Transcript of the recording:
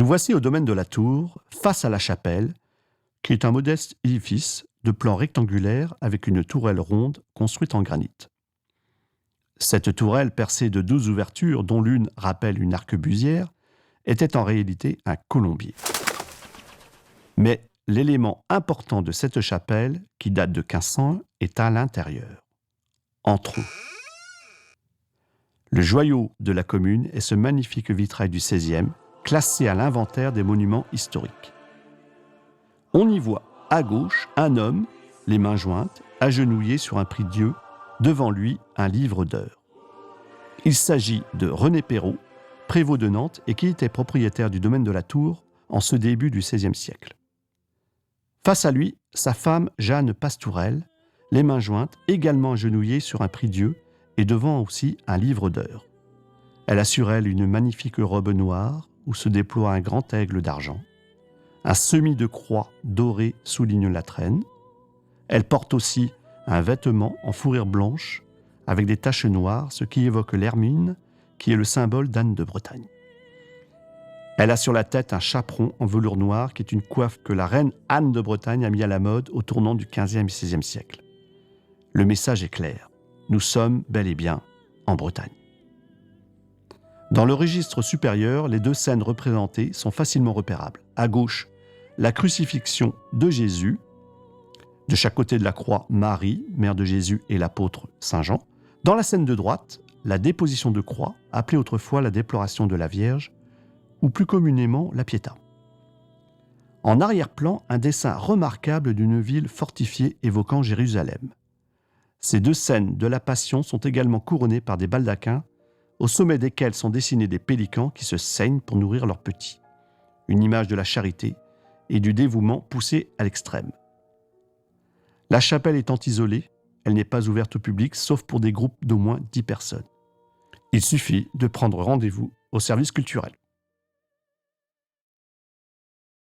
Nous voici au domaine de la Tour, face à la chapelle, qui est un modeste édifice de plan rectangulaire avec une tourelle ronde construite en granit. Cette tourelle percée de 12 ouvertures, dont l'une rappelle une arquebusière, était en réalité un colombier. Mais l'élément important de cette chapelle, qui date de 1500, est à l'intérieur. Entrons. Le joyau de la commune est ce magnifique vitrail du XVIe, classé à l'inventaire des monuments historiques. On y voit, à gauche, un homme, les mains jointes, agenouillé sur un prie-dieu, devant lui un livre d'heures. Il s'agit de René Perrault, prévôt de Nantes et qui était propriétaire du domaine de la Tour en ce début du XVIe siècle. Face à lui, sa femme Jeanne Pastourelle, les mains jointes, également agenouillée sur un prie-dieu et devant aussi un livre d'heures. Elle a sur elle une magnifique robe noire où se déploie un grand aigle d'argent. Un semis de croix doré souligne la traîne. Elle porte aussi un vêtement en fourrure blanche avec des taches noires, ce qui évoque l'hermine, qui est le symbole d'Anne de Bretagne. Elle a sur la tête un chaperon en velours noir, qui est une coiffe que la reine Anne de Bretagne a mis à la mode au tournant du XVe et XVIe siècle. Le message est clair. Nous sommes bel et bien en Bretagne. Dans le registre supérieur, les deux scènes représentées sont facilement repérables. À gauche, la crucifixion de Jésus. De chaque côté de la croix, Marie, mère de Jésus, et l'apôtre Saint Jean. Dans la scène de droite, la déposition de croix, appelée autrefois la déploration de la Vierge, ou plus communément la Pietà. En arrière-plan, un dessin remarquable d'une ville fortifiée évoquant Jérusalem. Ces deux scènes de la Passion sont également couronnées par des baldaquins, au sommet desquels sont dessinés des pélicans qui se saignent pour nourrir leurs petits. Une image de la charité et du dévouement poussé à l'extrême. La chapelle étant isolée, elle n'est pas ouverte au public, sauf pour des groupes d'au moins 10 personnes. Il suffit de prendre rendez-vous au service culturel.